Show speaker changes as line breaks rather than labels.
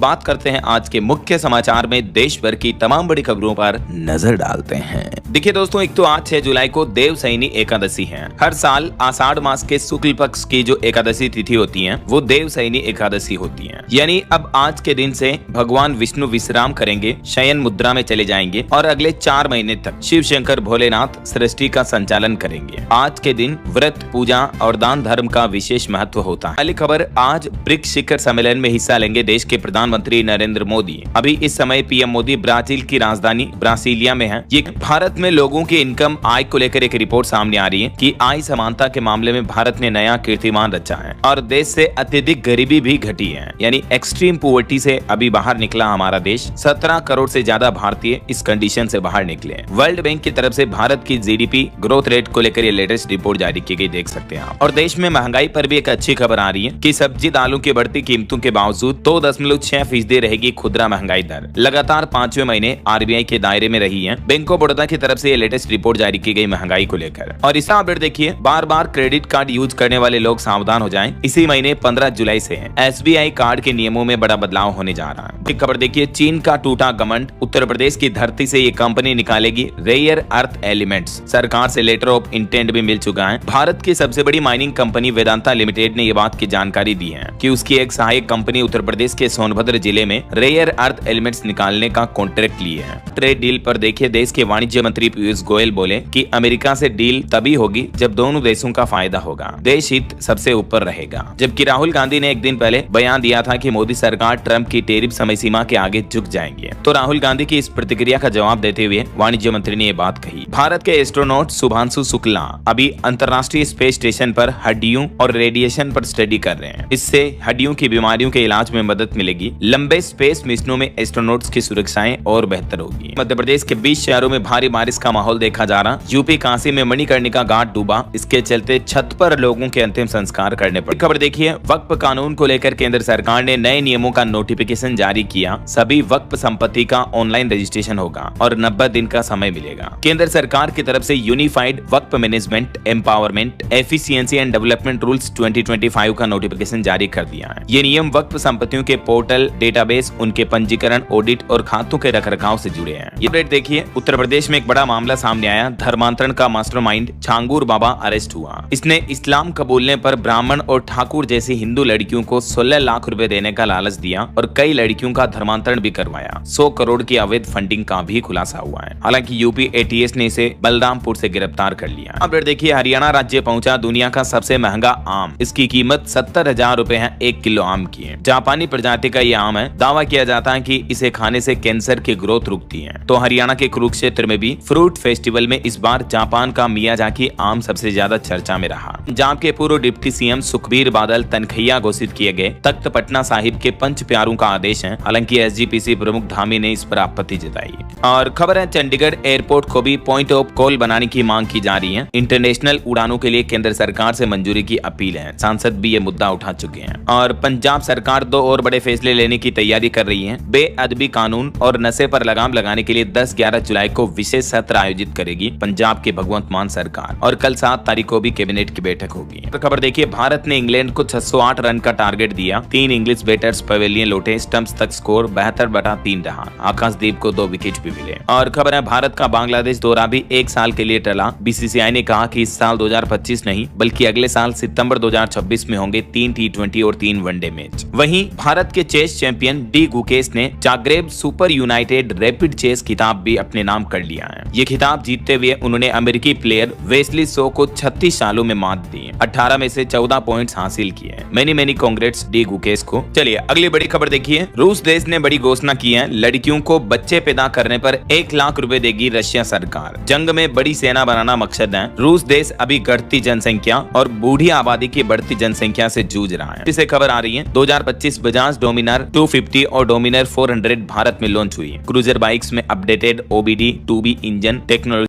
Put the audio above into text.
बात करते हैं आज के मुख्य समाचार में देश भर की तमाम बड़ी खबरों पर नजर डालते हैं। देखिए दोस्तों, एक तो आज 6 जुलाई को देवशयनी एकादशी है। हर साल आषाढ़ मास के शुक्ल पक्ष की जो एकादशी तिथि होती है वो देवशयनी एकादशी होती है। यानी अब आज के दिन से भगवान विष्णु विश्राम करेंगे, शयन मुद्रा में चले जाएंगे और अगले 4 महीने तक शिव शंकर भोलेनाथ सृष्टि का संचालन करेंगे। आज के दिन व्रत, पूजा और दान धर्म का विशेष महत्व होता है। पहली खबर, आज ब्रिक्स शिखर सम्मेलन में हिस्सा लेंगे देश के प्रधानमंत्री नरेंद्र मोदी। अभी इस समय पीएम मोदी ब्राजील की राजधानी ब्रासिलिया में है। ये भारत में लोगों की इनकम आय को लेकर एक रिपोर्ट सामने आ रही है कि आय समानता के मामले में भारत ने नया कीर्तिमान रचा है और देश से अत्यधिक गरीबी भी घटी है। यानी एक्सट्रीम पॉवर्टी से अभी बाहर निकला हमारा देश। 17 करोड़ से ज्यादा भारतीय इस कंडीशन से बाहर निकले। वर्ल्ड बैंक की तरफ से भारत की जीडीपी ग्रोथ रेट को लेकर ये लेटेस्ट रिपोर्ट जारी की गई, देख सकते हैं आप। और देश में महंगाई पर भी एक अच्छी खबर आ रही है कि सब्जी दालों की बढ़ती कीमतों के बावजूद 2.6% रहेगी खुदरा महंगाई दर। लगातार 5वें महीने आरबीआई के दायरे में रही है। बैंक ऑफ बड़ौदा की तरफ से ये लेटेस्ट रिपोर्ट जारी की गई महंगाई को लेकर। और इसका अपडेट देखिए, बार बार क्रेडिट कार्ड यूज करने वाले लोग सावधान हो जाएं। इसी महीने 15 जुलाई से एसबीआई कार्ड के नियमों में बड़ा बदलाव होने जा रहा है। एक खबर देखिए, चीन का टूटा घमंड, उत्तर प्रदेश की धरती से ये कंपनी निकालेगी रेयर अर्थ एलिमेंट्स। सरकार से लेटर ऑफ इंटेंट भी मिल चुका है। भारत की सबसे बड़ी माइनिंग कंपनी वेदांता लिमिटेड ने ये बात की जानकारी दी है कि उसकी एक सहायक कंपनी उत्तर प्रदेश के सोनभद्र जिले में रेयर अर्थ एलिमेंट्स निकालने का कॉन्ट्रैक्ट लिए है। ट्रेड डील पर देखिए, देश के वाणिज्य मंत्री पीयूष गोयल बोले कि अमेरिका से डील तभी होगी जब दोनों देशों का फायदा होगा, देश हित सबसे ऊपर रहेगा। जबकि राहुल गांधी ने एक दिन पहले बयान दिया था कि मोदी सरकार ट्रंप की टैरिफ समय सीमा के आगे झुक जाएंगे। तो राहुल गांधी की इस प्रतिक्रिया का जवाब देते हुए वाणिज्य मंत्री ने ये बात कही। भारत के एस्ट्रोनॉट शुभांशु शुक्ला अभी अंतर्राष्ट्रीय स्पेस स्टेशन पर हड्डियों और रेडिएशन पर स्टडी कर रहे हैं। इससे हड्डियों की बीमारियों के इलाज में मदद मिलेगी। लंबे स्पेस मिशनों में एस्ट्रोनॉट्स की सुरक्षाएं और बेहतर होगी। मध्य प्रदेश के 20 शहरों में भारी बारिश का माहौल देखा जा रहा। यूपी काशी में मणिकर्णिका घाट डूबा, इसके चलते छत पर लोगों के अंतिम संस्कार करने पड़े। खबर देखिए, वक्फ कानून को लेकर केंद्र सरकार ने नए नियमों का नोटिफिकेशन जारी किया। सभी वक्फ संपत्ति का ऑनलाइन रजिस्ट्रेशन होगा और 90 दिन का समय मिलेगा। केंद्र सरकार की तरफ से unified Waqf management, empowerment, efficiency and development rules 2025 का नोटिफिकेशन जारी कर दिया है। ये नियम वक्फ संपत्तियों के पोर्टल, डेटाबेस, उनके पंजीकरण, ऑडिट और खातों के रखरखाव से जुड़े हैं। ये अपडेट देखिए, उत्तर प्रदेश में एक बड़ा मामला सामने आया। धर्मांतरण का मास्टरमाइंड छांगूर बाबा अरेस्ट हुआ। इसने इस्लाम कबूलने पर ब्राह्मण और ठाकुर जैसी हिंदू लड़कियों को 16 लाख रुपए देने का लालच दिया और कई लड़कियों का धर्मांतरण भी करवाया। 100 करोड़ की अवैध फंडिंग का भी खुलासा हुआ है। हालांकि यूपी एटीएस ने इसे बलरामपुर से गिरफ्तार कर लिया। अपडेट देखिए, हरियाणा राज्य पहुंचा दुनिया का सबसे महंगा आम। इसकी कीमत 70,000 रुपए है 1 किलो आम की। जापानी प्रजाति का ये आम है। दावा किया जाता है कि इसे खाने से कैंसर की ग्रोथ रुकती है। तो हरियाणा के कुरुक्षेत्र में भी फ्रूट फेस्टिवल में इस बार जापान का मियाजाकी आम सबसे ज्यादा चर्चा में रहा। पंजाब के पूर्व डिप्टी सीएम सुखबीर बादल तनखैया घोषित किए गए। तख्त पटना साहिब के पंच प्यारों का आदेश है। हालांकि एसजीपीसी प्रमुख धामी ने इस पर आपत्ति जताई। और खबर है, चंडीगढ़ एयरपोर्ट को भी पॉइंट ऑफ कॉल बनाने की मांग की जा रही है। इंटरनेशनल उड़ानों के लिए केंद्र सरकार से मंजूरी की अपील है। सांसद भी ये मुद्दा उठा चुके हैं। और पंजाब सरकार 2 और बड़े फैसले लेने की तैयारी कर रही है। बेअदबी कानून और नशे पर लगाम लगाने के लिए 10-11 जुलाई को विशेष सत्र आयोजित करेगी पंजाब की भगवंत मान सरकार। और कल 7 तारीख को भी कैबिनेट की बैठक होगी। तो खबर देखिए, भारत ने इंग्लैंड को 608 रन का टारगेट दिया। 3 इंग्लिश बैटर्स पवेलियन लौटे। स्टंप्स तक स्कोर 72/3 रहा। आकाशदीप को 2 विकेट भी मिले। और खबर है, भारत का बांग्लादेश दौरा भी 1 साल के लिए टला। बीसीसीआई ने कहा कि इस साल 2025 नहीं बल्कि अगले साल सितंबर 2026 में होंगे 3 T20 और 3 वनडे मैच। वहीं भारत के चेस चैंपियन डी गुकेश ने Zagreb Super United Rapid chess खिताब भी अपने नाम कर लिया है। ये खिताब जीतते हुए उन्होंने अमेरिकी प्लेयर वेस्ली सो को 36 सालों में मात दी। 18 में से 14 पॉइंट्स हासिल किए। मेनी कांग्रेट्स डी गुकेश को। चलिए अगली बड़ी खबर देखिए, रूस देश ने बड़ी घोषणा की है। लड़कियों को बच्चे पैदा करने पर 1 लाख रुपए देगी रशिया सरकार। जंग में बड़ी सेना बनाना मकसद है। रूस देश अभी घटती जनसंख्या और बूढ़ी आबादी की बढ़ती जनसंख्या से जूझ रहा है। इसे खबर आ रही है, 2025 बजाज डोमिनार 250 और डोमिनार 400 भारत में लॉन्च हुई। क्रूजर बाइक्स में अपडेटेड OBD2B इंजन टेक्नोलॉजी